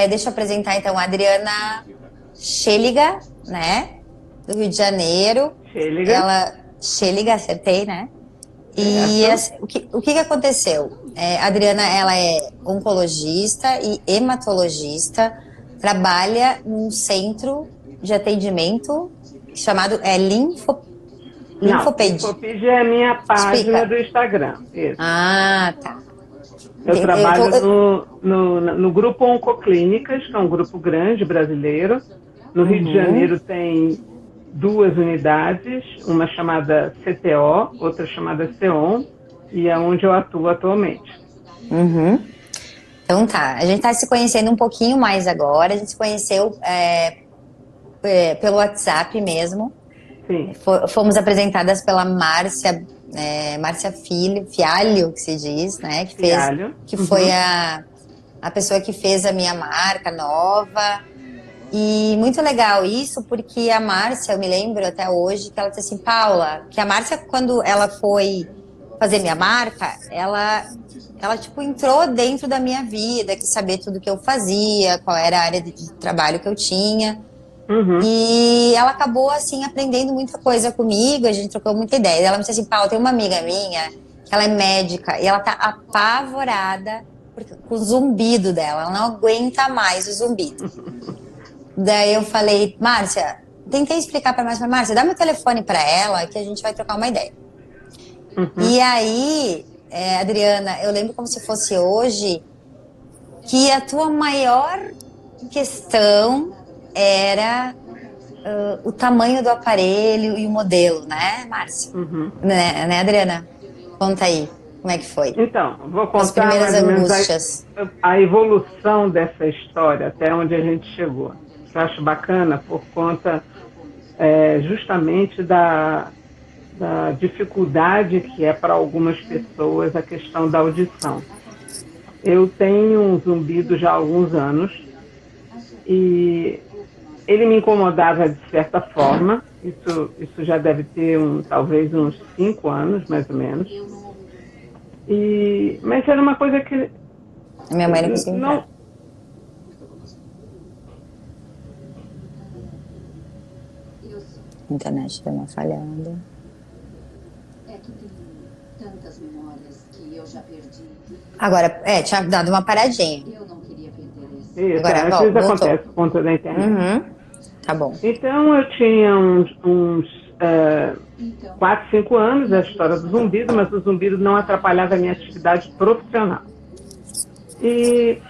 deixa eu apresentar então a Adriana Schelliga, né? Do Rio de Janeiro. Schelliga, acertei, né? E assim, o que aconteceu? A Adriana, ela é oncologista e hematologista, trabalha num centro de atendimento chamado Linfoped. Linfoped é a minha página Explica. do Instagram. Isso. Ah, tá. Eu trabalho no grupo Oncoclínicas, que é um grupo grande brasileiro. No Rio de Janeiro tem 2 unidades, uma chamada CTO, outra chamada CEON, e é onde eu atuo atualmente. Então tá, a gente está se conhecendo um pouquinho mais agora, a gente se conheceu pelo WhatsApp mesmo. Sim. Fomos apresentadas pela Márcia Fialho, que se diz, né? Que foi a pessoa que fez a minha marca nova. E muito legal isso, porque a Márcia, eu me lembro até hoje, que ela disse assim, Paula, que a Márcia, quando ela foi fazer minha marca, ela tipo, entrou dentro da minha vida, quis saber tudo que eu fazia, qual era a área de trabalho que eu tinha. E ela acabou, assim, aprendendo muita coisa comigo, a gente trocou muita ideia. Ela me disse assim, Paula, tem uma amiga minha, que ela é médica, e ela tá apavorada com o zumbido dela, ela não aguenta mais o zumbido. Daí eu falei, Márcia, tentei explicar pra Márcia, dá meu telefone pra ela, que a gente vai trocar uma ideia. E aí, Adriana, eu lembro como se fosse hoje, que a tua maior questão era o tamanho do aparelho e o modelo, né, Márcia? Né, Adriana? Conta aí, como é que foi? Então, vou contar as primeiras mais ou menos angústias. a evolução dessa história até onde a gente chegou. Eu acho bacana por conta justamente da dificuldade que é para algumas pessoas a questão da audição. Eu tenho um zumbido já há alguns anos e ele me incomodava de certa forma. Isso já deve ter talvez uns 5 anos, mais ou menos. Mas era uma coisa que... A minha mãe não conseguiu entrar. A internet deu uma falhada. É que tem tantas memórias que eu já perdi. Agora, tinha dado uma paradinha. Eu não queria perder isso. Isso, Agora, às vezes acontece por conta da internet. Tá bom. Então, eu tinha uns 4, 5 anos, a história do zumbido, mas o zumbido não atrapalhava a minha atividade profissional.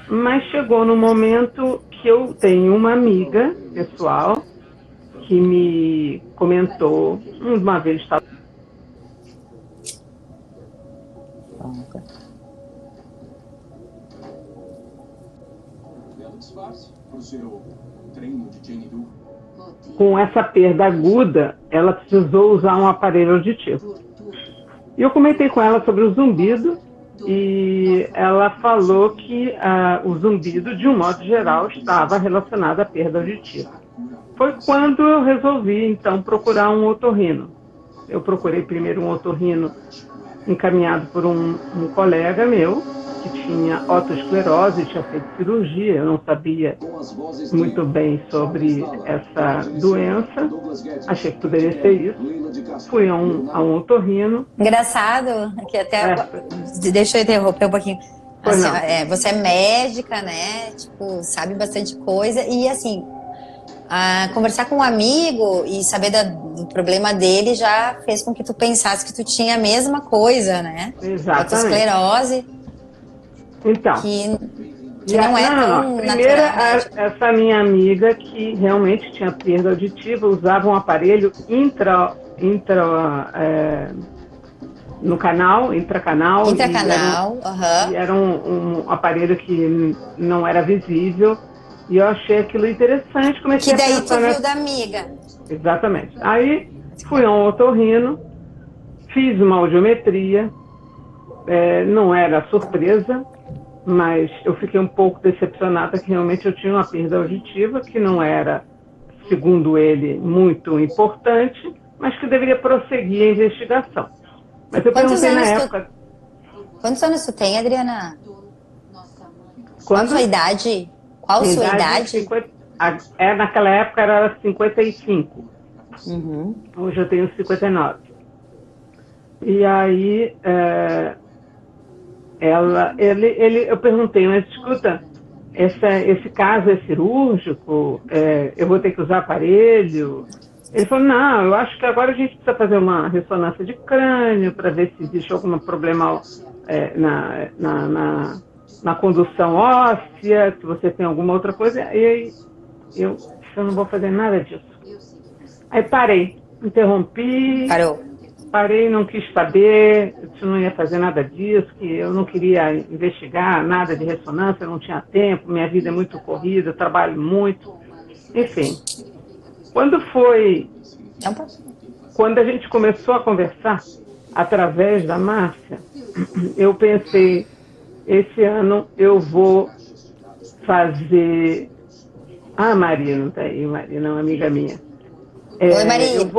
Mas chegou no momento que eu tenho uma amiga pessoal que me comentou, uma vez estava... Com essa perda aguda, ela precisou usar um aparelho auditivo. E eu comentei com ela sobre o zumbido e ela falou que o zumbido, de um modo geral, estava relacionado à perda auditiva. Foi quando eu resolvi, então, procurar um otorrino. Eu procurei primeiro um otorrino encaminhado por um colega meu, que tinha otosclerose e tinha feito cirurgia. Eu não sabia muito bem sobre essa doença. Achei que poderia ser isso. Fui a um otorrino. Engraçado, que até... Deixa eu interromper um pouquinho. Assim, você é médica, né? Tipo, sabe bastante coisa. E assim, conversar com um amigo e saber do problema dele já fez com que tu pensasse que tu tinha a mesma coisa, né? Exatamente. Otosclerose. Então, que não é tão primeiro, natural. Essa minha amiga que realmente tinha perda auditiva usava um aparelho intracanal. E era um aparelho que não era visível. E eu achei aquilo interessante. Comecei que daí tu viu da amiga. Exatamente. Aí fui a um otorrino, fiz uma audiometria, não era surpresa, mas eu fiquei um pouco decepcionada que realmente eu tinha uma perda auditiva que não era, segundo ele, muito importante, mas que deveria prosseguir a investigação. Mas eu perguntei na época... Quantos anos tu tem, Adriana? Quando? Qual a sua idade? Qual a sua idade? 50, naquela época era 55. Hoje eu tenho 59. E aí, eu perguntei, mas escuta, esse caso é cirúrgico? Eu vou ter que usar aparelho? Ele falou, não, eu acho que agora a gente precisa fazer uma ressonância de crânio para ver se existe algum problema na condução óssea, se você tem alguma outra coisa. E aí eu não vou fazer nada disso. Aí parei, interrompi. Parei, não quis saber, eu não ia fazer nada disso, que eu não queria investigar nada de ressonância, eu não tinha tempo, minha vida é muito corrida, eu trabalho muito. Enfim, quando a gente começou a conversar através da Márcia, eu pensei, esse ano eu vou fazer... Maria não está aí, Maria não, amiga minha. Oi, Maria. Eu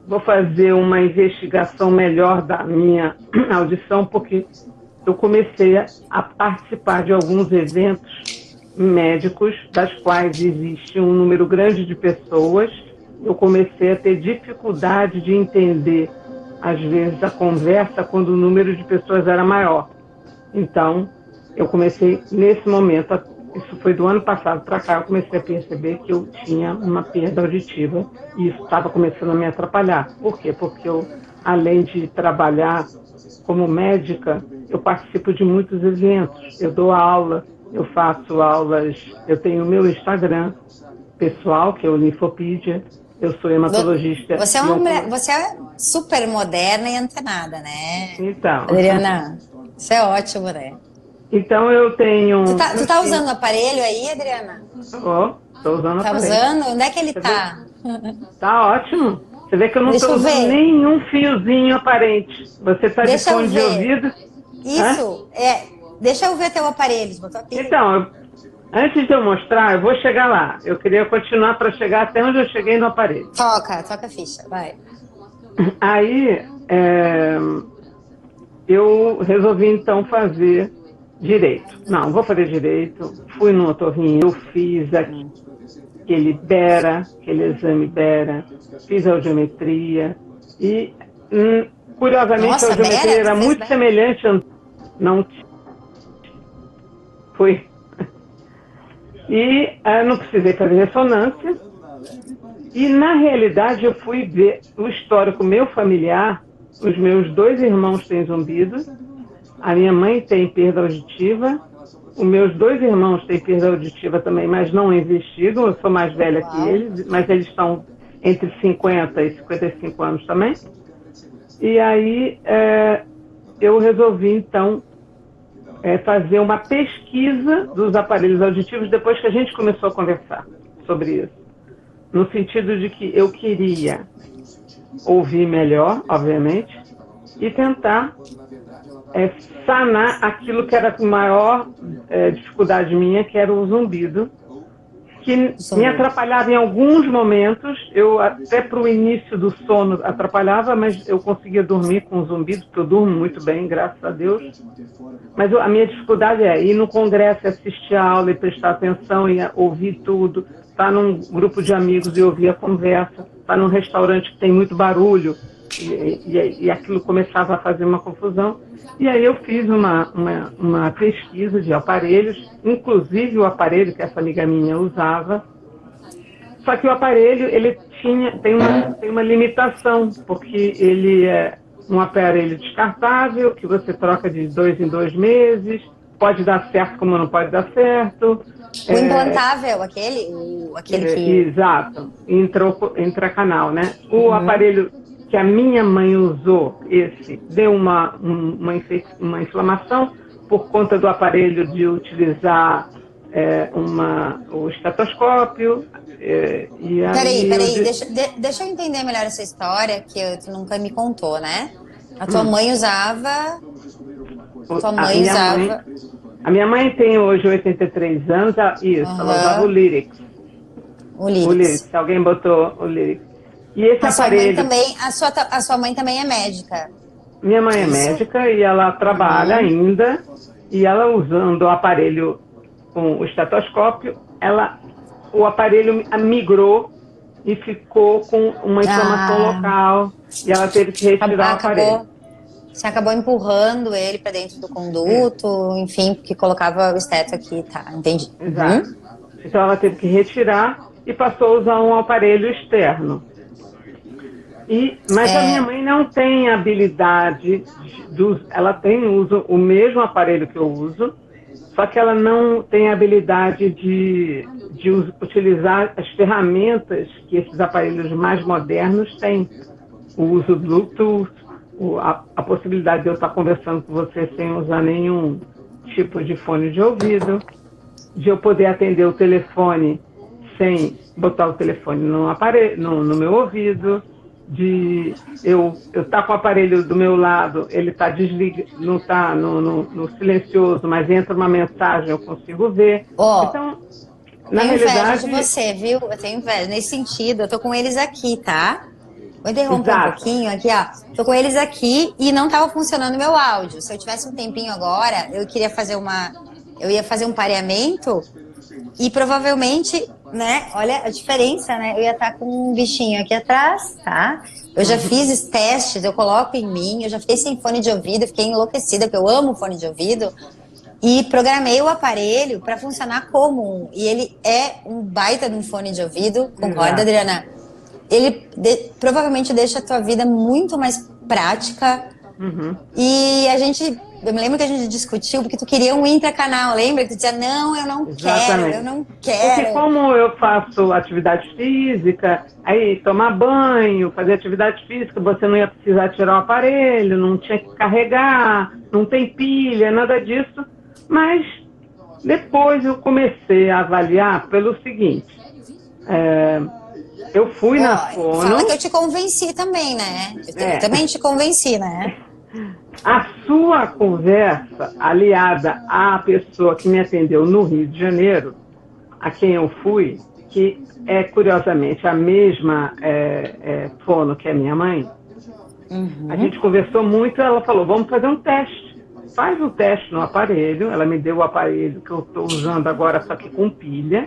vou fazer uma investigação melhor da minha audição, porque eu comecei a participar de alguns eventos médicos, das quais existe um número grande de pessoas. Eu comecei a ter dificuldade de entender, às vezes, a conversa quando o número de pessoas era maior. Então, eu comecei, nesse momento, isso foi do ano passado para cá, eu comecei a perceber que eu tinha uma perda auditiva e isso estava começando a me atrapalhar. Por quê? Porque eu, além de trabalhar como médica, eu participo de muitos eventos. Eu dou aula, eu faço aulas, eu tenho o meu Instagram pessoal, que é o Linfopedia, eu sou hematologista. Você é super moderna e antenada, né? Então. Adriana, isso é ótimo, né? Então eu tenho... Tu tá usando o aparelho aí, Adriana? Tô usando o aparelho. Tá usando? Onde é que ele tá? Tá ótimo. Você vê que eu não tô usando nenhum fiozinho aparente. Você tá de fone de ouvido? Isso, deixa eu ver teu aparelho. Então, antes de eu mostrar, eu vou chegar lá. Eu queria continuar para chegar até onde eu cheguei no aparelho. Toca a ficha, vai. Aí, eu resolvi então fazer direito. Não, vou fazer direito. Fui no otorrino, eu fiz aquele exame Bera, fiz a audiometria e, curiosamente, a audiometria era muito semelhante. Não fui. E não precisei fazer ressonância. E, na realidade, eu fui ver o histórico meu familiar. Os meus 2 irmãos têm zumbido. A minha mãe tem perda auditiva. Os meus 2 irmãos têm perda auditiva também, mas não investigam. Eu sou mais velha que eles, mas eles estão entre 50 e 55 anos também. E aí eu resolvi, então, fazer uma pesquisa dos aparelhos auditivos depois que a gente começou a conversar sobre isso. No sentido de que eu queria ouvir melhor, obviamente, e tentar sanar aquilo que era a maior dificuldade minha, que era o zumbido, que me atrapalhava em alguns momentos. Eu até para o início do sono atrapalhava, mas eu conseguia dormir com zumbido, porque eu durmo muito bem, graças a Deus. Mas a minha dificuldade é ir no congresso, assistir a aula e prestar atenção e ouvir tudo, estar num grupo de amigos e ouvir a conversa, estar num restaurante que tem muito barulho, e aquilo começava a fazer uma confusão. E aí eu fiz uma pesquisa de aparelhos, inclusive o aparelho que essa amiga minha usava. Só que o aparelho ele tem uma limitação, porque ele é um aparelho descartável, que você troca de 2 em 2 meses, pode dar certo como não pode dar certo. O implantável, aquele que... Exato, intracanal, né? O aparelho que a minha mãe usou, deu uma inflamação por conta do aparelho de utilizar o estetoscópio. Peraí, deixa eu entender melhor essa história, que tu nunca me contou, né? A tua mãe usava... A minha mãe tem hoje 83 anos, ela usava o Lyrics. O Lyrics. Alguém botou o Lyrics. E esse aparelho... A sua mãe também é médica? Minha mãe é médica e ela trabalha ainda, e ela usando o aparelho com o estetoscópio, o aparelho migrou e ficou com uma inflamação local e ela teve que retirar o aparelho. Você acabou empurrando ele para dentro do conduto, enfim, porque colocava o esteto aqui, tá, entendi. Exato. Então ela teve que retirar e passou a usar um aparelho externo. Mas a minha mãe não tem habilidade, ela usa o mesmo aparelho que eu uso, só que ela não tem habilidade de utilizar as ferramentas que esses aparelhos mais modernos têm. O uso do Bluetooth, a possibilidade de eu estar conversando com você sem usar nenhum tipo de fone de ouvido, de eu poder atender o telefone sem botar o telefone no meu ouvido, de eu estar com o aparelho do meu lado, ele está desligado, não está no silencioso, mas entra uma mensagem, eu consigo ver. Então, na realidade... inveja de você, viu? Eu tenho inveja. Nesse sentido, eu tô com eles aqui, tá? Vou interromper um pouquinho aqui, ó. Tô com eles aqui e não tava funcionando o meu áudio. Se eu tivesse um tempinho agora, eu ia fazer um pareamento e provavelmente, né, olha a diferença, né? Eu ia estar com um bichinho aqui atrás, tá? Eu já fiz testes, eu coloco em mim, eu já fiquei sem fone de ouvido, fiquei enlouquecida, porque eu amo fone de ouvido, e programei o aparelho para funcionar como um. E ele é um baita de um fone de ouvido, concorda, Adriana? Ele provavelmente deixa a tua vida muito mais prática. E eu me lembro que a gente discutiu porque tu queria um intracanal, lembra? Que tu dizia, não, eu não quero. Porque como eu faço atividade física, aí tomar banho, fazer atividade física, você não ia precisar tirar o aparelho, não tinha que carregar, não tem pilha, nada disso. Mas depois eu comecei a avaliar pelo seguinte... eu fui na Fono... Fala que eu te convenci também, né? Eu também te convenci, né? A sua conversa, aliada à pessoa que me atendeu no Rio de Janeiro, a quem eu fui, que é, curiosamente, a mesma Fono que é minha mãe, a gente conversou muito e ela falou, vamos fazer um teste. Faz um teste no aparelho. Ela me deu o aparelho que eu estou usando agora, só que com pilha,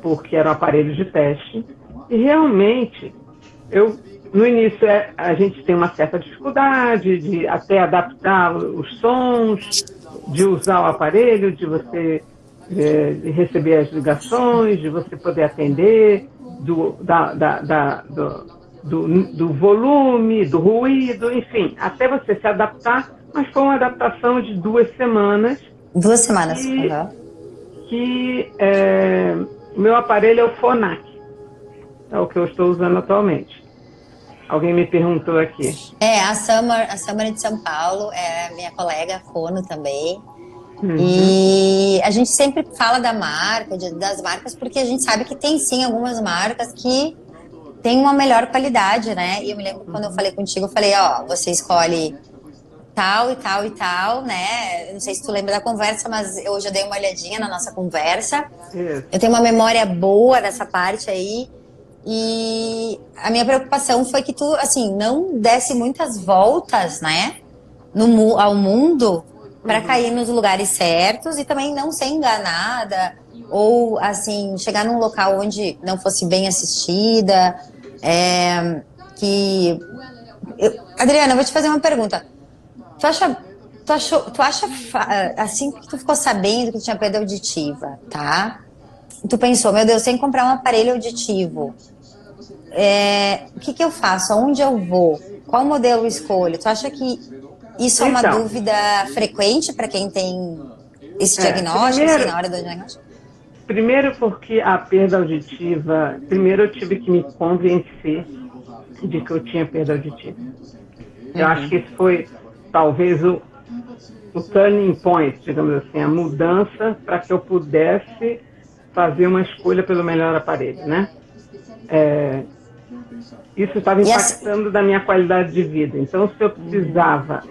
porque era um aparelho de teste. E realmente, no início a gente tem uma certa dificuldade de até adaptar os sons, de usar o aparelho, de você de receber as ligações, de você poder atender, do volume, do ruído, enfim, até você se adaptar, mas foi uma adaptação de 2 semanas. 2 semanas, o meu aparelho é o Phonak. É o que eu estou usando atualmente. Alguém me perguntou aqui. A Summer de São Paulo, é minha colega Fono também. E a gente sempre fala da marca, das marcas, porque a gente sabe que tem sim algumas marcas que têm uma melhor qualidade, né? E eu me lembro quando eu falei contigo, eu falei, você escolhe tal e tal e tal, né? Eu não sei se tu lembra da conversa, mas eu já dei uma olhadinha na nossa conversa. Eu tenho uma memória boa dessa parte aí. E a minha preocupação foi que tu, assim, não desse muitas voltas, né, ao mundo para cair nos lugares certos e também não ser enganada ou, assim, chegar num local onde não fosse bem assistida. Adriana, eu vou te fazer uma pergunta. Tu acha assim que tu ficou sabendo que tinha perda auditiva, tá? Tu pensou, meu Deus, tem que comprar um aparelho auditivo. O que eu faço? Aonde eu vou? Qual modelo eu escolho? Tu acha que isso é uma dúvida frequente para quem tem esse diagnóstico, assim, na hora do diagnóstico? Primeiro porque a perda auditiva... Primeiro eu tive que me convencer de que eu tinha perda auditiva. Eu acho que esse foi, talvez, o turning point, digamos assim, a mudança para que eu pudesse fazer uma escolha pelo melhor aparelho, né? Isso estava impactando da minha qualidade de vida. Então, se eu precisava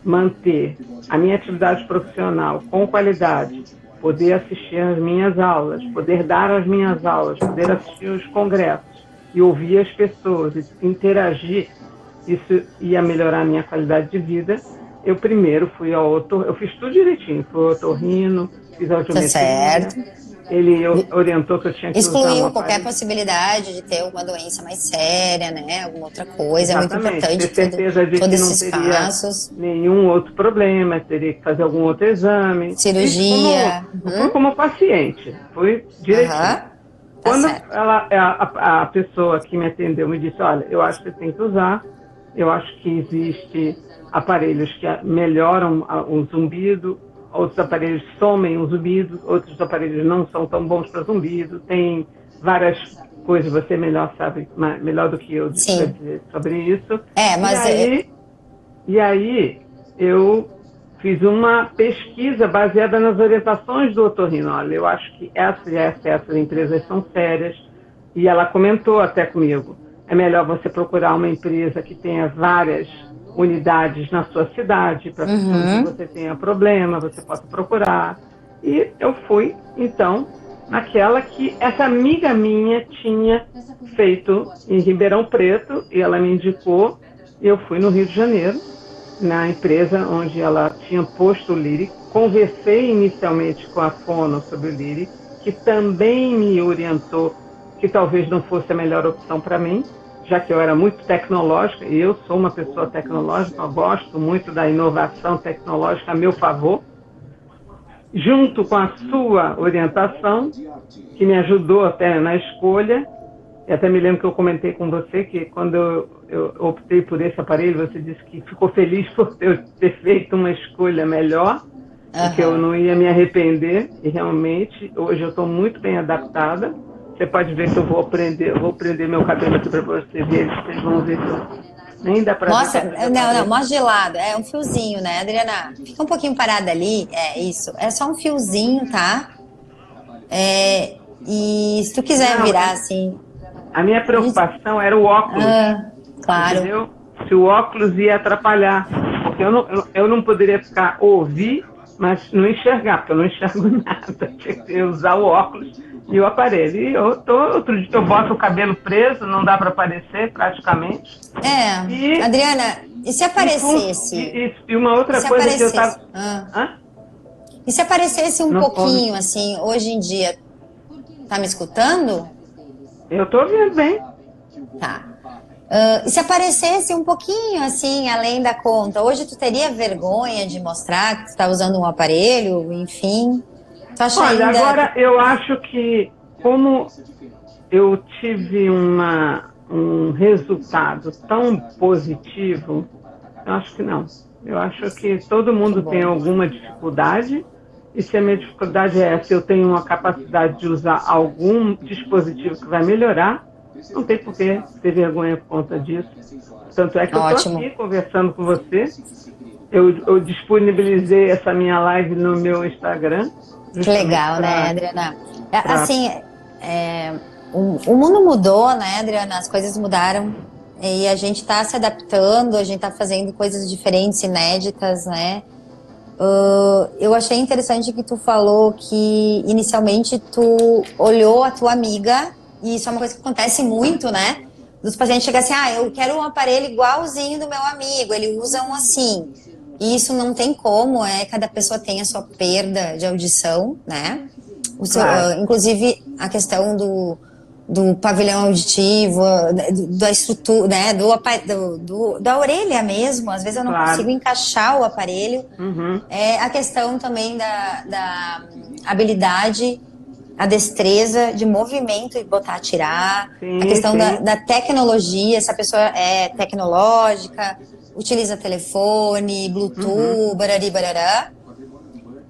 manter a minha atividade profissional com qualidade, poder assistir às minhas aulas, poder dar as minhas aulas, poder assistir os congressos e ouvir as pessoas e interagir, isso ia melhorar a minha qualidade de vida. Eu primeiro fui ao eu fiz tudo direitinho, fui ao otorrino, fiz audiometria, ele orientou que eu tinha que usar Excluiu uma qualquer possibilidade de ter uma doença mais séria, né? Alguma outra coisa. Exatamente. É muito importante ter certeza de todos que não esses teria passos. nenhum outro problema, teria que fazer algum outro exame. Cirurgia. Não foi como paciente, foi direitinho. Tá Quando certo. a pessoa que me atendeu me disse, olha, eu acho que você tem que usar, eu acho que existe aparelhos que melhoram o zumbido, outros aparelhos somem o zumbido, outros aparelhos não são tão bons para zumbido, tem várias coisas, você sabe melhor do que eu dizer sobre isso. Mas e aí eu fiz uma pesquisa baseada nas orientações do otorrino. Olha, eu acho que essas empresas são sérias, e ela comentou até comigo, é melhor você procurar uma empresa que tenha várias unidades na sua cidade, para que quando você tenha problema, você possa procurar. E eu fui, então, naquela que essa amiga minha tinha feito em Ribeirão Preto, e ela me indicou, e eu fui no Rio de Janeiro, na empresa onde ela tinha posto o Lyric. Conversei inicialmente com a Fono sobre o Lyric, que também me orientou que talvez não fosse a melhor opção para mim, já que eu era muito tecnológica, e eu sou uma pessoa tecnológica, eu gosto muito da inovação tecnológica a meu favor, junto com a sua orientação, que me ajudou até na escolha. E até me lembro que eu comentei com você que quando eu optei por esse aparelho, você disse que ficou feliz por eu ter feito uma escolha melhor, e que eu não ia me arrepender, e realmente hoje eu estou muito bem adaptada. Você pode ver que eu vou prender meu cabelo aqui para você ver, vocês vão ver que nem dá para ver. Não, mostra de lado, é um fiozinho, né, Adriana? Fica um pouquinho parada ali, é isso, é só um fiozinho, tá? E se tu quiser virar assim... A minha preocupação era o óculos. Claro. Entendeu? Se o óculos ia atrapalhar, porque eu não poderia ouvir, mas não enxergar, porque eu não enxergo nada. Tinha que usar o óculos e o aparelho. E outro dia eu boto o cabelo preso, não dá para aparecer praticamente. Adriana, e se aparecesse? E uma outra coisa que eu tava... E se aparecesse pouquinho, assim, hoje em dia? Tá me escutando? Eu tô ouvindo bem. Tá. E se aparecesse um pouquinho, assim, além da conta? Hoje tu teria vergonha de mostrar que tu tá usando um aparelho, enfim? Tu acha agora eu acho que, como eu tive um resultado tão positivo, eu acho que não. Eu acho que todo mundo tem alguma dificuldade, e se a minha dificuldade é essa, eu tenho uma capacidade de usar algum dispositivo que vai melhorar, não tem por que ter vergonha por conta disso. Tanto é que eu estou aqui conversando com você. Eu disponibilizei essa minha live no meu Instagram. Que legal, né, Adriana? Assim, o mundo mudou, né, Adriana? As coisas mudaram. E a gente está se adaptando, a gente está fazendo coisas diferentes, inéditas, né? Eu achei interessante que tu falou que inicialmente tu olhou a tua amiga, e isso é uma coisa que acontece muito, né? Dos pacientes chegam assim, eu quero um aparelho igualzinho do meu amigo, ele usa um assim. E isso não tem como, cada pessoa tem a sua perda de audição, né? Inclusive a questão do pavilhão auditivo, da estrutura, né, da orelha mesmo, às vezes eu não consigo encaixar o aparelho. A questão também da habilidade, a destreza de movimento e botar, tirar, a questão da tecnologia, se a pessoa é tecnológica, utiliza telefone, Bluetooth, barari, barará.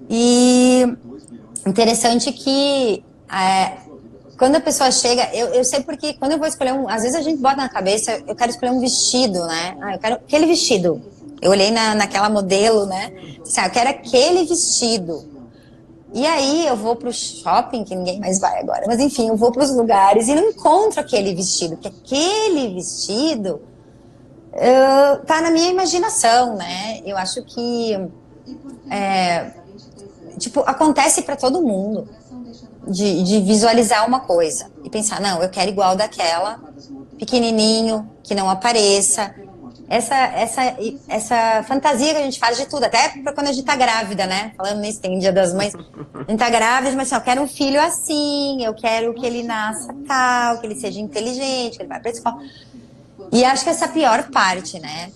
E interessante que quando a pessoa chega, eu sei porque quando eu vou escolher às vezes a gente bota na cabeça, eu quero escolher um vestido, né? Eu quero aquele vestido. Eu olhei naquela modelo, né? Eu quero aquele vestido. E aí eu vou pro shopping, que ninguém mais vai agora, mas enfim, eu vou pros lugares e não encontro aquele vestido, porque aquele vestido tá na minha imaginação, né? Eu acho que acontece para todo mundo. De visualizar uma coisa e pensar, não, eu quero igual daquela, pequenininho, que não apareça. essa fantasia que a gente faz de tudo, até pra quando a gente tá grávida, né? Falando nisso, tem Dia das Mães. A gente tá grávida, mas assim, eu quero um filho assim, eu quero que ele nasça tal, que ele seja inteligente, que ele vai pra escola. E acho que essa é a pior parte, né?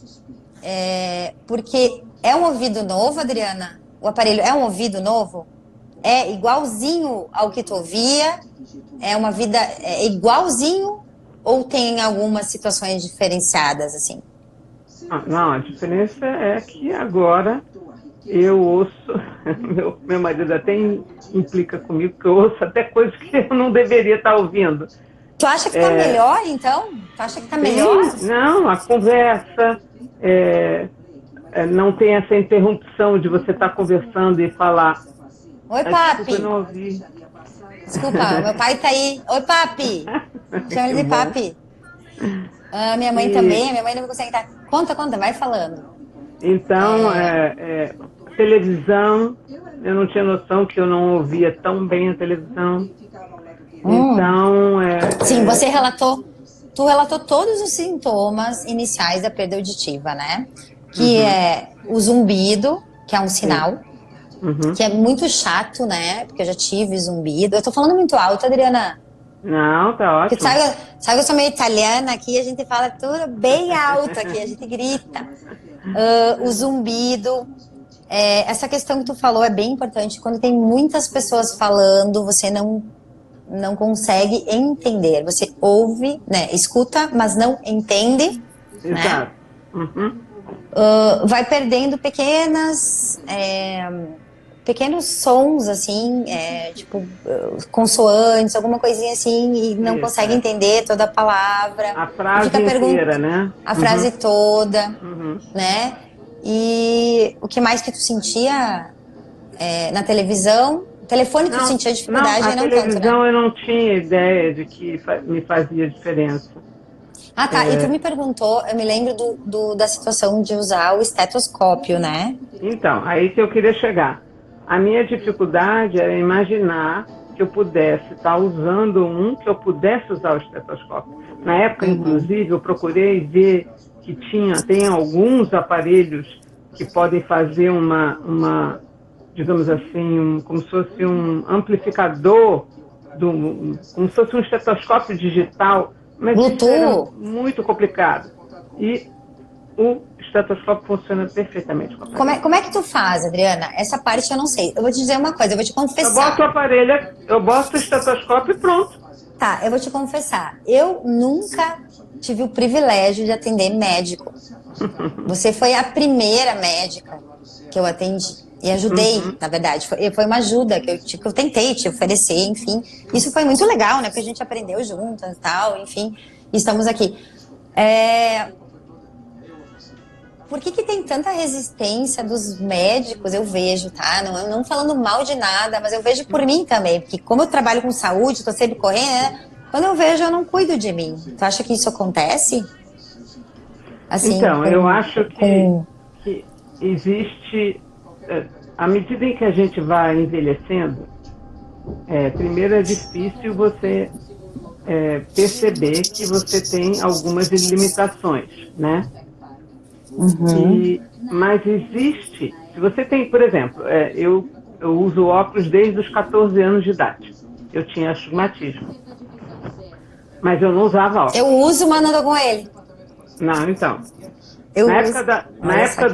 Porque é um ouvido novo, Adriana? O aparelho é um ouvido novo? É igualzinho ao que tu ouvia? É uma vida igualzinho ou tem algumas situações diferenciadas, assim? Não, a diferença é que agora eu ouço, meu marido até implica comigo, que eu ouço até coisas que eu não deveria estar ouvindo. Tu acha que tá melhor, então? Tu acha que tá melhor? Não, a conversa, não tem essa interrupção de você estar conversando e falar. Oi, papi. Desculpa, eu não ouvi. Desculpa, meu pai tá aí. Oi, papi. Chama ele de papi. Minha mãe também, a minha mãe não consegue estar. Conta, vai falando. Então, televisão, eu não tinha noção que eu não ouvia tão bem a televisão. Então, Sim, você relatou, tu relatou todos os sintomas iniciais da perda auditiva, né? Que é o zumbido, que é um sinal, que é muito chato, né? Porque eu já tive zumbido. Eu tô falando muito alto, Adriana. Não, tá ótimo. Porque sabe que eu sou meio italiana aqui, a gente fala tudo bem alto aqui, a gente grita. O zumbido, essa questão que tu falou é bem importante. Quando tem muitas pessoas falando, você não consegue entender. Você ouve, né? Escuta, mas não entende. Exato. Né? Vai perdendo pequenos sons, assim, tipo consoantes, alguma coisinha assim, e não consegue entender toda a palavra. A frase inteira, né? A frase toda, né? E o que mais que tu sentia na televisão? Telefone tu sentia dificuldade e não tanto, né? Na televisão eu não tinha ideia de que me fazia diferença. Ah, tá. E tu me perguntou, eu me lembro da situação de usar o estetoscópio, né? Então, aí que eu queria chegar. A minha dificuldade era imaginar que eu pudesse estar usando que eu pudesse usar o estetoscópio. Na época, inclusive, eu procurei ver que tem alguns aparelhos que podem fazer digamos assim, como se fosse um amplificador, como se fosse um estetoscópio digital, mas isso era muito complicado. E o estetoscópio funciona perfeitamente. Como é que tu faz, Adriana? Essa parte eu não sei. Eu vou te dizer uma coisa, eu vou te confessar. Eu boto o aparelho, eu boto o estetoscópio e pronto. Tá, eu vou te confessar. Eu nunca tive o privilégio de atender médico. Você foi a primeira médica que eu atendi. E ajudei, na verdade. Foi uma ajuda que eu tentei te oferecer, enfim. Isso foi muito legal, né? Porque a gente aprendeu juntas e tal, enfim. E estamos aqui. Por que tem tanta resistência dos médicos? Eu vejo, tá? Não falando mal de nada, mas eu vejo por mim também. Porque como eu trabalho com saúde, tô sempre correndo, né? Quando eu vejo, eu não cuido de mim. Tu acha que isso acontece? Assim, então, eu acho que existe... À medida em que a gente vai envelhecendo, primeiro é difícil você perceber que você tem algumas limitações, né? Mas existe, se você tem, por exemplo, eu uso óculos desde os 14 anos de idade. Eu tinha astigmatismo. Mas eu não usava óculos. Eu uso, mas não dou com ele. Não, então. Na época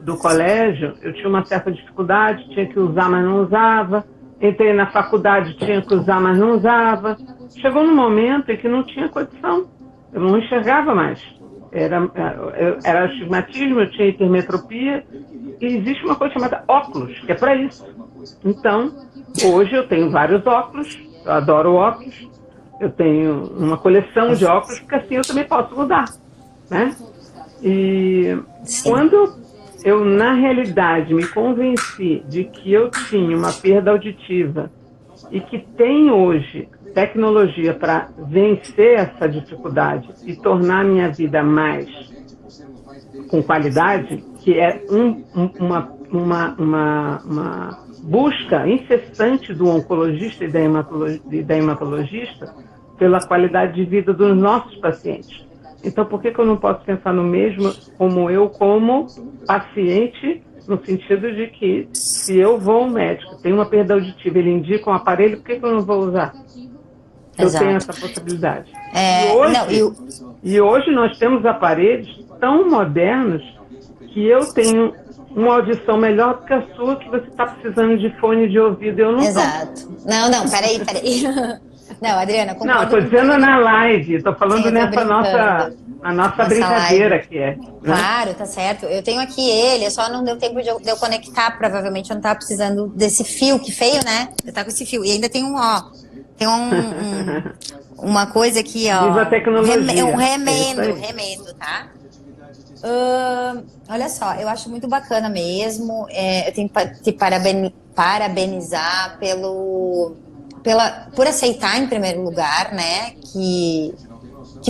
do colégio, eu tinha uma certa dificuldade, tinha que usar, mas não usava. Entrei na faculdade, tinha que usar, mas não usava. Chegou num momento em que não tinha condição. Eu não enxergava mais. Era astigmatismo, eu tinha hipermetropia. E existe uma coisa chamada óculos, que é para isso. Então, hoje eu tenho vários óculos, eu adoro óculos. Eu tenho uma coleção de óculos, porque assim eu também posso mudar, né? E quando eu, na realidade, me convenci de que eu tinha uma perda auditiva e que tem hoje tecnologia para vencer essa dificuldade e tornar a minha vida mais com qualidade, que é uma busca incessante do oncologista e da hematologista pela qualidade de vida dos nossos pacientes. Então, por que eu não posso pensar no mesmo como paciente, no sentido de que, se eu vou ao médico, tenho uma perda auditiva, ele indica um aparelho, por que eu não vou usar? Eu tenho essa possibilidade. E hoje nós temos aparelhos tão modernos que eu tenho uma audição melhor do que a sua, que você está precisando de fone de ouvido. Eu não Exato. Não, peraí. Não, Adriana, concordo. Não, estou dizendo na live, estou falando nessa nossa brincadeira live. Que é. Né? Claro, tá certo. Eu tenho aqui ele, só não deu tempo de eu conectar, provavelmente eu não estava precisando desse fio, que feio, né? Eu tava com esse fio. E ainda tem uma coisa aqui, ó. Viva a tecnologia. Um remendo, tá? Olha só, eu acho muito bacana mesmo. Eu tenho que te parabenizar por aceitar, em primeiro lugar, né, que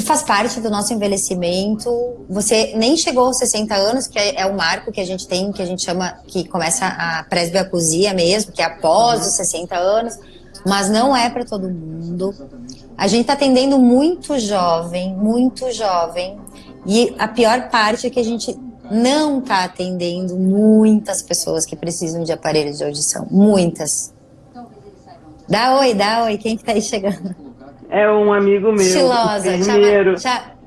faz parte do nosso envelhecimento. Você nem chegou aos 60 anos, que é o marco que a gente tem, que a gente chama, que começa a presbiacusia mesmo, que é após os 60 anos, mas não é para todo mundo. A gente está atendendo muito jovem, e a pior parte é que a gente não está atendendo muitas pessoas que precisam de aparelhos de audição, muitas. Dá oi, quem que tá aí chegando? É um amigo meu, estilosa, enfermeiro,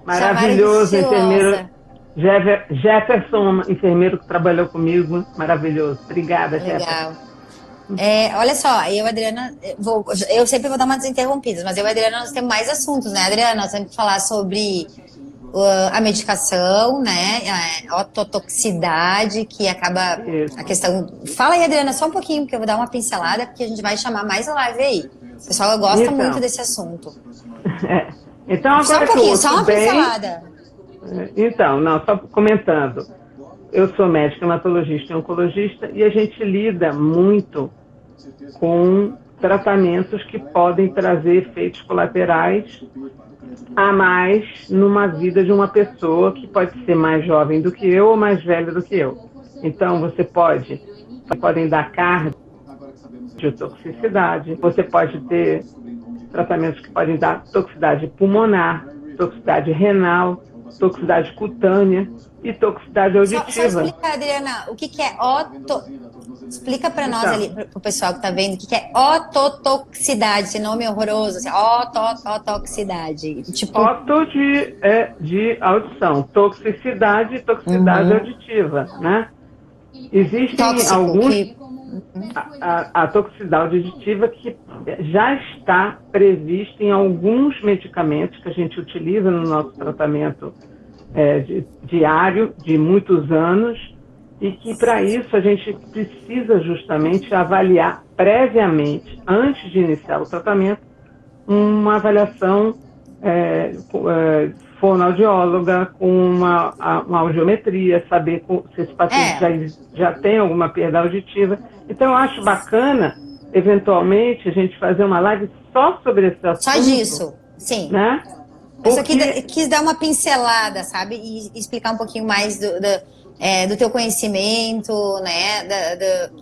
maravilhoso, enfermeiro, Jefferson, enfermeiro que trabalhou comigo, maravilhoso. Obrigada, Jefferson. Legal. Olha só, eu e a Adriana, eu sempre vou dar umas interrompidas, mas eu e a Adriana, nós temos mais assuntos, né, Adriana? Nós temos que falar sobre a medicação, né, a ototoxicidade, que acaba a questão... Fala aí, Adriana, só um pouquinho, porque eu vou dar uma pincelada, porque a gente vai chamar mais a live aí. O pessoal gosta muito desse assunto. Então, agora só um pouquinho, só uma pincelada. Então, só comentando. Eu sou médica hematologista e oncologista, e a gente lida muito com tratamentos que podem trazer efeitos colaterais a mais numa vida de uma pessoa que pode ser mais jovem do que eu ou mais velha do que eu. Então, podem dar cardiotoxicidade, você pode ter tratamentos que podem dar toxicidade pulmonar, toxicidade renal, toxicidade cutânea e toxicidade auditiva. Só explica, Adriana, o que é Explica para nós ali, para o pessoal que está vendo, o que é ototoxicidade, esse nome é horroroso, assim, ototoxicidade. Tipo... Oto de audição, toxicidade auditiva, né? Existem alguns... A toxicidade auditiva que já está prevista em alguns medicamentos que a gente utiliza no nosso tratamento diário de muitos anos, e que para isso a gente precisa justamente avaliar previamente, antes de iniciar o tratamento, uma avaliação fonoaudióloga, com uma audiometria, saber se esse paciente já tem alguma perda auditiva. Então, eu acho bacana, eventualmente, a gente fazer uma live só sobre esse assunto. Só disso, sim. Né? Eu só quis dar uma pincelada, sabe? E explicar um pouquinho mais do teu conhecimento, né?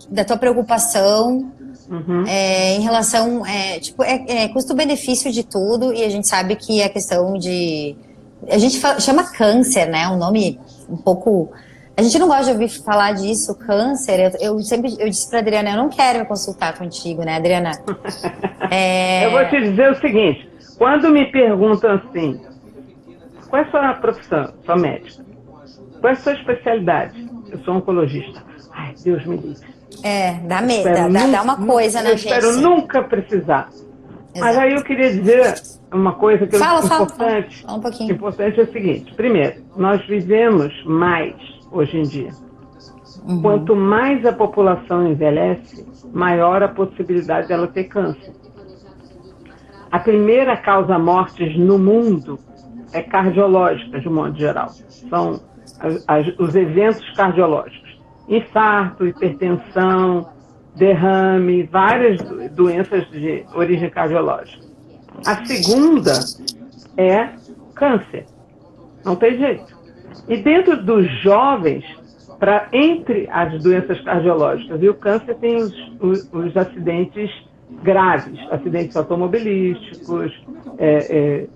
Da tua preocupação em relação... custo-benefício de tudo, e a gente sabe que a questão de... A gente chama câncer, né? Um nome um pouco... A gente não gosta de ouvir falar disso, câncer. Eu disse pra Adriana, eu não quero me consultar contigo, né, Adriana? Eu vou te dizer o seguinte, quando me perguntam assim, qual é a sua profissão? Sou médica. Qual é a sua especialidade? Eu sou oncologista. Ai, Deus me livre. Dá medo, dá uma coisa na gente. Eu espero nunca precisar. Exato. Mas aí eu queria dizer uma coisa que importante. Fala um pouquinho. Importante é o seguinte, primeiro, nós vivemos mais hoje em dia. Quanto mais a população envelhece, maior a possibilidade dela ter câncer. A primeira causa mortes no mundo é cardiológica, de um modo geral. São os eventos cardiológicos. Infarto, hipertensão, derrame, várias doenças de origem cardiológica. A segunda é câncer. Não tem jeito. E dentro dos jovens, entre as doenças cardiológicas e o câncer, tem os acidentes graves, acidentes automobilísticos,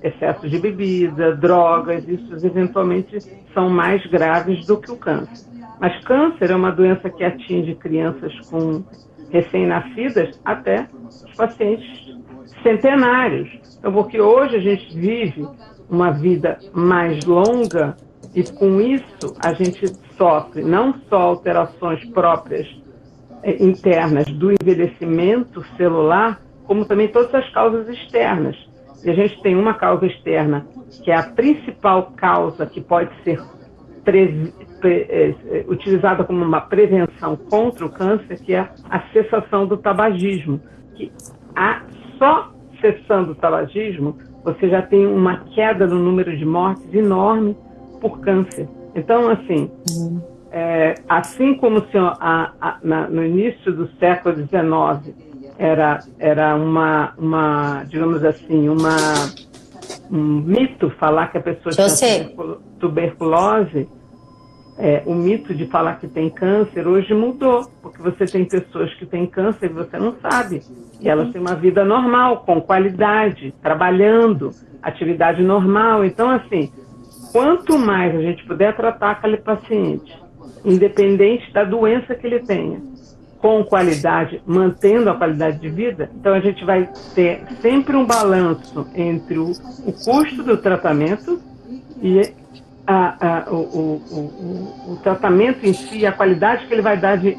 excesso de bebida, drogas, isso eventualmente são mais graves do que o câncer. Mas câncer é uma doença que atinge crianças com recém-nascidas até os pacientes centenários. Então, porque hoje a gente vive uma vida mais longa e com isso a gente sofre não só alterações próprias internas do envelhecimento celular, como também todas as causas externas. E a gente tem uma causa externa, que é a principal causa que pode ser utilizada como uma prevenção contra o câncer, que é a cessação do tabagismo. Que só cessando o tabagismo, você já tem uma queda no número de mortes enorme por câncer. Então, assim, assim como no início do século XIX era uma digamos assim, um mito falar que a pessoa tinha tuberculose, o mito de falar que tem câncer hoje mudou, porque você tem pessoas que têm câncer e você não sabe. E elas têm uma vida normal, com qualidade, trabalhando, atividade normal. Então, assim, quanto mais a gente puder tratar aquele paciente, independente da doença que ele tenha, com qualidade, mantendo a qualidade de vida, então a gente vai ter sempre um balanço entre o custo do tratamento e o tratamento em si, a qualidade que ele vai dar de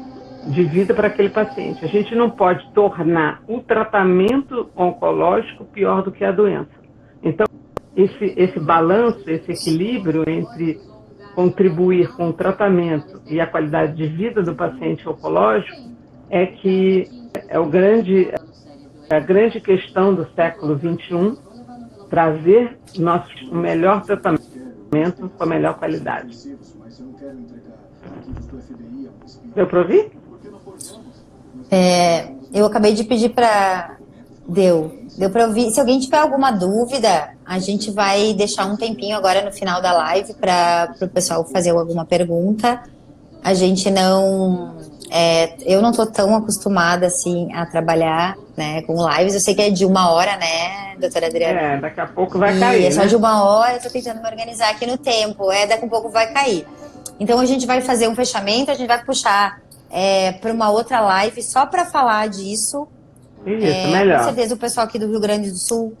vida para aquele paciente. A gente não pode tornar o tratamento oncológico pior do que a doença. Então, esse balanço, esse equilíbrio entre contribuir com o tratamento e a qualidade de vida do paciente oncológico é que é a grande questão do século XXI, trazer o melhor tratamento com a melhor qualidade. Deu para ouvir? Eu acabei de pedir para... Deu para ouvir. Se alguém tiver alguma dúvida, a gente vai deixar um tempinho agora no final da live para o pessoal fazer alguma pergunta. A gente não... eu não estou tão acostumada assim a trabalhar, né, com lives. Eu sei que é de 1 hora, né, doutora Adriana? Daqui a pouco vai cair. É só de 1 hora, eu estou tentando me organizar aqui no tempo. Daqui a pouco vai cair. Então a gente vai fazer um fechamento, a gente vai puxar para uma outra live só para falar disso. Isso, melhor. Com certeza o pessoal aqui do Rio Grande do Sul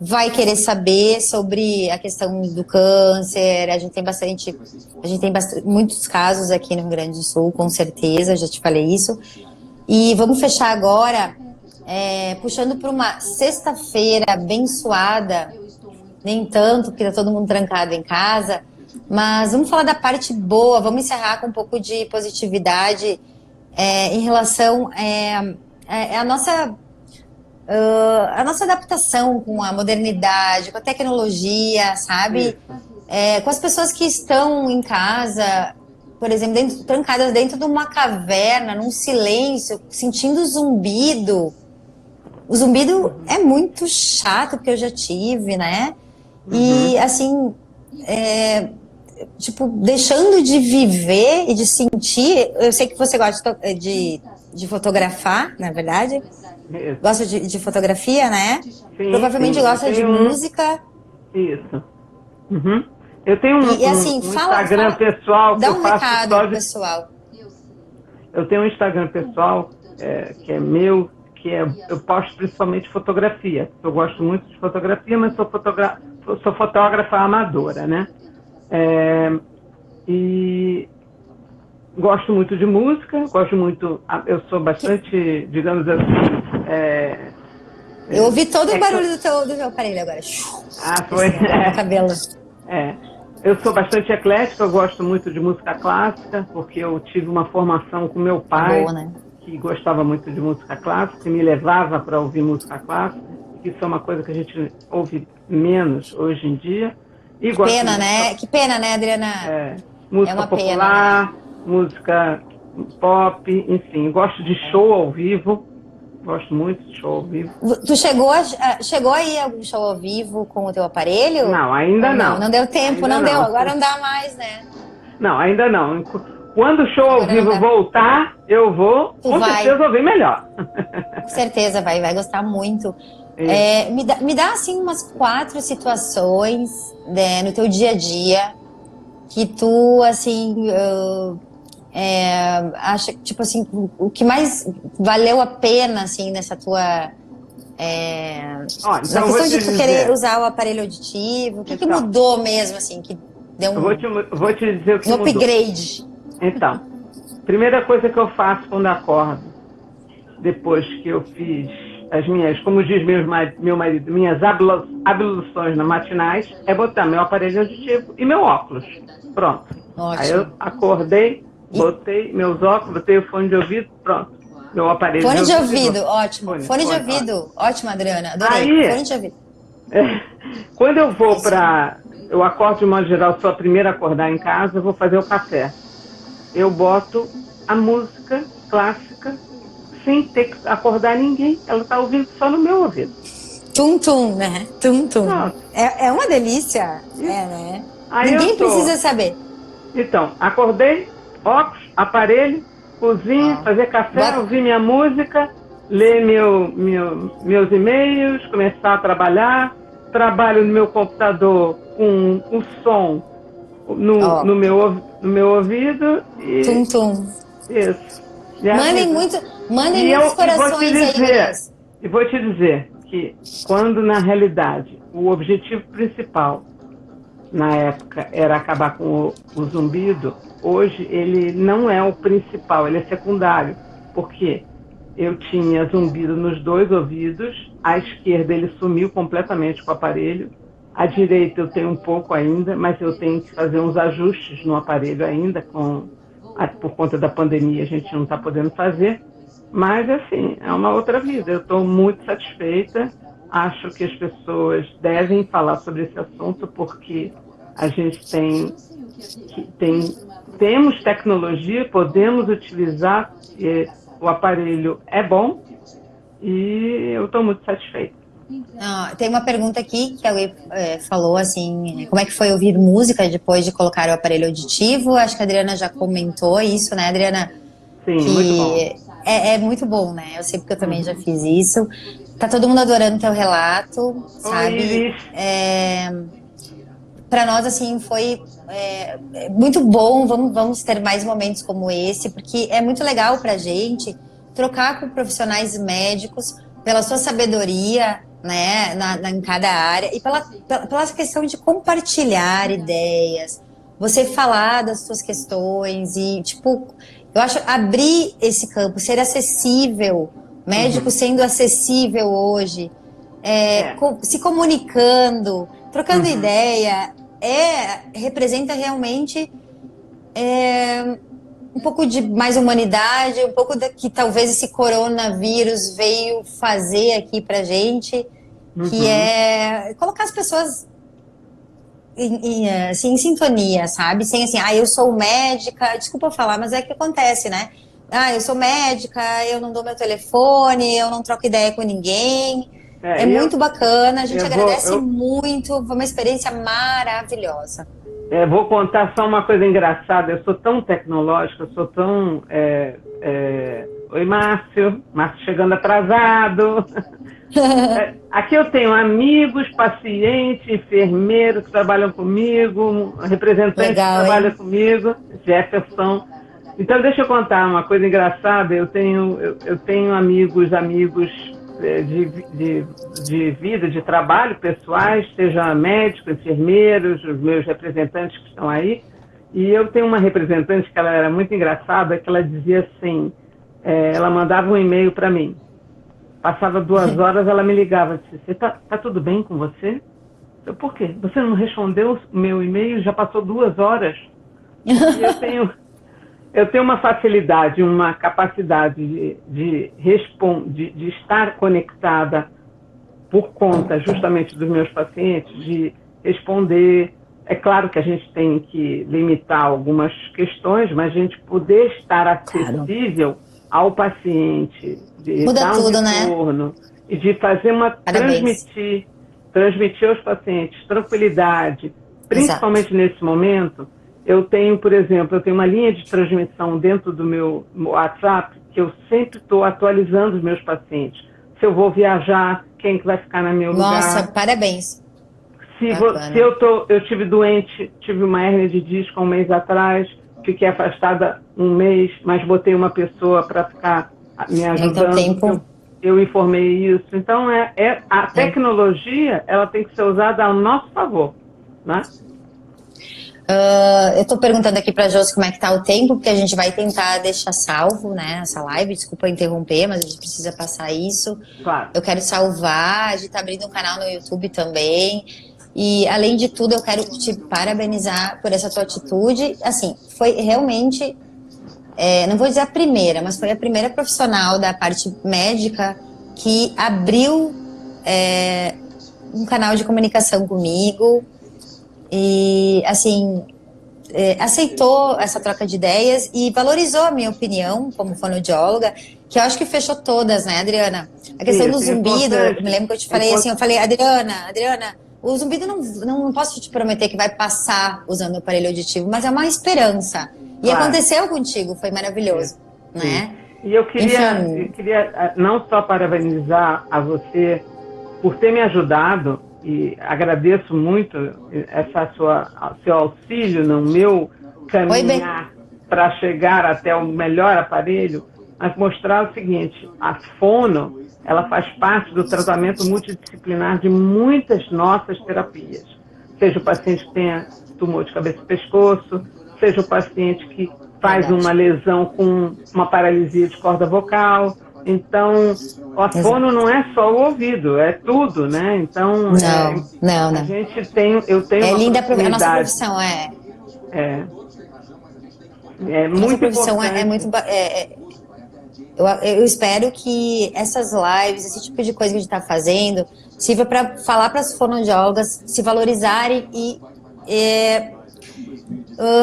vai querer saber sobre a questão do câncer. A gente tem muitos casos aqui no Rio Grande do Sul, com certeza, já te falei isso. E vamos fechar agora, puxando para uma sexta-feira abençoada, nem tanto, porque está todo mundo trancado em casa, mas vamos falar da parte boa, vamos encerrar com um pouco de positividade em relação à nossa adaptação com a modernidade, com a tecnologia, sabe? Com as pessoas que estão em casa, por exemplo, trancadas dentro de uma caverna, num silêncio, sentindo zumbido. O zumbido é muito chato, porque eu já tive, né? E, assim, deixando de viver e de sentir. Eu sei que você gosta de fotografar, na verdade. Isso. Gosta de fotografia, né? Sim, provavelmente gosta de música. Isso. Eu tenho um Instagram fala, pessoal que dá eu faço recado pro pessoal. Eu tenho um Instagram pessoal que é meu, eu posto principalmente fotografia. Eu gosto muito de fotografia, mas sou fotógrafa amadora, né? E gosto muito de música, eu sou bastante, digamos assim... eu ouvi todo o barulho do teu aparelho agora. Foi? Cabelo. Eu sou bastante eclética, eu gosto muito de música clássica, porque eu tive uma formação com meu pai, boa, né? Que gostava muito de música clássica, e me levava para ouvir música clássica. Isso é uma coisa que a gente ouve menos hoje em dia. E que pena, né, Adriana? Música popular, pena, né? Música pop, enfim. Gosto de show ao vivo. Gosto muito de show ao vivo. Tu chegou aí a algum show ao vivo com o teu aparelho? Não, ainda não. Não deu tempo, ainda não deu. Agora não dá mais, né? Não, ainda não. Quando o show ao vivo voltar, eu vou, com certeza, ouvir melhor. Com certeza, vai gostar muito. Me dá, assim, umas 4 situações, né, no teu dia a dia que tu, assim, acha, tipo assim, o que mais valeu a pena, assim, nessa tua... na questão de tu querer usar o aparelho auditivo, o que mudou mesmo, assim, que deu um... Vou te dizer o que mudou. Upgrade. Então, primeira coisa que eu faço quando acordo, depois que eu fiz as minhas, como diz meu marido, minhas abluções matinais, é botar meu aparelho auditivo e meu óculos. Pronto. Ótimo. Aí eu acordei, botei meus óculos, botei o fone de ouvido, pronto. Meu aparelho fone de ouvido, ótimo. Fone de ouvido, ótimo, Adriana. Adorei. Aí, fone de ouvido. Quando eu vou eu acordo de modo geral, sou a primeira a acordar em casa, eu vou fazer o café. Eu boto a música clássica sem ter que acordar ninguém. Ela está ouvindo só no meu ouvido. Tum-tum, né? Tum-tum. É uma delícia. Né? Aí ninguém precisa saber. Então, acordei, óculos, aparelho, cozinha, fazer café, ouvir minha música, ler meus e-mails, começar a trabalhar. Trabalho no meu computador com o som no meu ouvido e... Tum-tum. Isso. Mandem muitos corações aí. E vou te dizer que quando, na realidade, o objetivo principal, na época, era acabar com o zumbido, hoje ele não é o principal, ele é secundário. Porque eu tinha zumbido nos 2 ouvidos, à esquerda ele sumiu completamente com o aparelho, à direita eu tenho um pouco ainda, mas eu tenho que fazer uns ajustes no aparelho ainda, por conta da pandemia a gente não está podendo fazer, mas assim, é uma outra vida. Eu estou muito satisfeita, acho que as pessoas devem falar sobre esse assunto, porque a gente temos tecnologia, podemos utilizar, o aparelho é bom e eu estou muito satisfeita. Tem uma pergunta aqui que alguém falou assim, como é que foi ouvir música depois de colocar o aparelho auditivo? Acho que a Adriana já comentou isso, né, Adriana? Sim, muito bom. É muito bom, né? Eu sei porque eu também já fiz isso. Tá todo mundo adorando teu relato, sabe? Para nós, assim, foi muito bom. Vamos ter mais momentos como esse, porque é muito legal pra gente trocar com profissionais médicos pela sua sabedoria, né, em cada área, e pela questão de compartilhar ideias, você falar das suas questões e, tipo, eu acho abrir esse campo, ser acessível, médico sendo acessível hoje, se comunicando, trocando ideia, representa realmente um pouco de mais humanidade, um pouco que talvez esse coronavírus veio fazer aqui pra gente, que é colocar as pessoas assim, em sintonia, sabe? Sem assim, eu sou médica, desculpa falar, mas é que acontece, né? Eu sou médica, eu não dou meu telefone, eu não troco ideia com ninguém. Muito bacana, a gente agradece muito, foi uma experiência maravilhosa. Vou contar só uma coisa engraçada. Eu sou tão tecnológica, eu sou tão... Oi, Márcio chegando atrasado. Aqui eu tenho amigos, pacientes, enfermeiros que trabalham comigo, representantes que trabalham comigo, Jefferson. Então, deixa eu contar uma coisa engraçada. Eu tenho amigos de vida, de trabalho pessoais, seja médicos, enfermeiros, os meus representantes que estão aí. E eu tenho uma representante que ela era muito engraçada, que ela dizia assim, ela mandava um e-mail para mim. Passava 2 horas, ela me ligava e disse, tá tudo bem com você? Eu, por quê? Você não respondeu o meu e-mail? Já passou 2 horas. E eu tenho uma facilidade, uma capacidade de estar conectada por conta justamente dos meus pacientes, de responder. É claro que a gente tem que limitar algumas questões, mas a gente poder estar acessível ao paciente, de dar um retorno, e de fazer transmitir aos pacientes tranquilidade, principalmente nesse momento. eu tenho, por exemplo, eu tenho uma linha de transmissão dentro do meu WhatsApp que eu sempre estou atualizando os meus pacientes. Se eu vou viajar, quem que vai ficar no meu lugar. Nossa, parabéns. Se eu tive doente, tive uma hérnia de disco há um mês atrás, fiquei afastada um mês, mas botei uma pessoa para ficar me ajudando. Eu informei isso. Então, a tecnologia, ela tem que ser usada ao nosso favor, né? Eu estou perguntando aqui para a Josi como é que tá o tempo, porque a gente vai tentar deixar salvo, né, essa live. Desculpa interromper, mas a gente precisa passar isso. Claro. Eu quero salvar, a gente está abrindo um canal no YouTube também. E, além de tudo, eu quero te parabenizar por essa tua atitude. Assim, foi realmente, não vou dizer a primeira, mas foi a primeira profissional da parte médica que abriu um canal de comunicação comigo e, assim, aceitou essa troca de ideias e valorizou a minha opinião como fonoaudióloga, que eu acho que fechou todas, né, Adriana? A questão do zumbido, eu me lembro que eu te falei assim, eu falei, Adriana, o zumbido não posso te prometer que vai passar usando o aparelho auditivo, mas é uma esperança. E aconteceu contigo, foi maravilhoso, né? E eu queria não só parabenizar a você por ter me ajudado, e agradeço muito seu auxílio no meu caminhar para chegar até o melhor aparelho, mas mostrar o seguinte, a fono, ela faz parte do tratamento multidisciplinar de muitas nossas terapias. Seja o paciente que tenha tumor de cabeça e pescoço, seja o paciente que faz uma lesão com uma paralisia de corda vocal. Então, a fono não é só o ouvido, é tudo, né? Então, não. Eu tenho uma linda a nossa profissão, muito importante. Eu espero que essas lives, esse tipo de coisa que a gente está fazendo, sirva para falar para as fonoaudiólogas se valorizarem e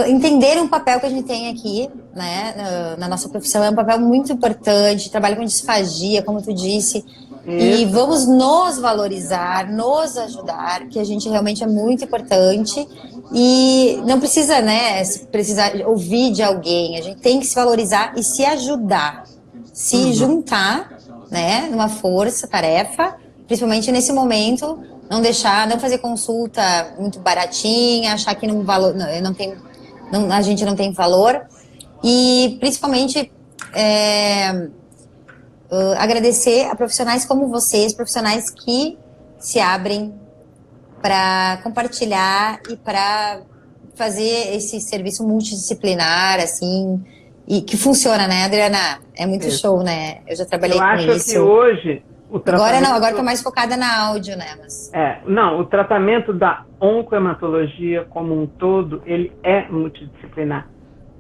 entenderem o papel que a gente tem aqui, né, na nossa profissão. É um papel muito importante, trabalha com disfagia, como tu disse, e vamos nos valorizar, nos ajudar, que a gente realmente é muito importante. E não precisa, né, precisar ouvir de alguém, a gente tem que se valorizar e se ajudar. Se juntar, né, numa força-tarefa, principalmente nesse momento, não fazer consulta muito baratinha, achar que a gente não tem valor, e principalmente agradecer a profissionais como vocês, profissionais que se abrem para compartilhar e para fazer esse serviço multidisciplinar, assim, e que funciona, né, Adriana? É muito show, né? Eu já trabalhei com isso. Eu acho que hoje o tratamento... Agora estou mais focada na áudio, né? Mas... o tratamento da oncohematologia como um todo, ele é multidisciplinar.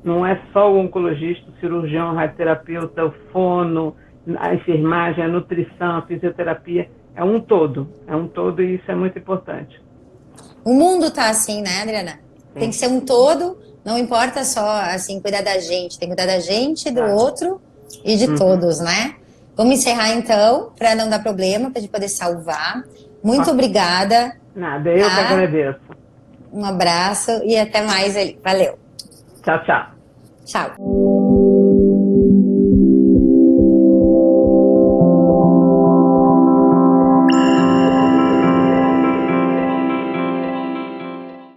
Não é só o oncologista, o cirurgião, o radioterapeuta, o fono, a enfermagem, a nutrição, a fisioterapia. É um todo e isso é muito importante. O mundo tá assim, né, Adriana? Tem que ser um todo. Não importa só, assim, cuidar da gente. Tem que cuidar da gente, do outro e de todos, né? Vamos encerrar, então, para não dar problema, para a gente poder salvar. Muito obrigada. Nada, eu que agradeço. Um abraço e até mais. Valeu. Tchau, tchau. Tchau.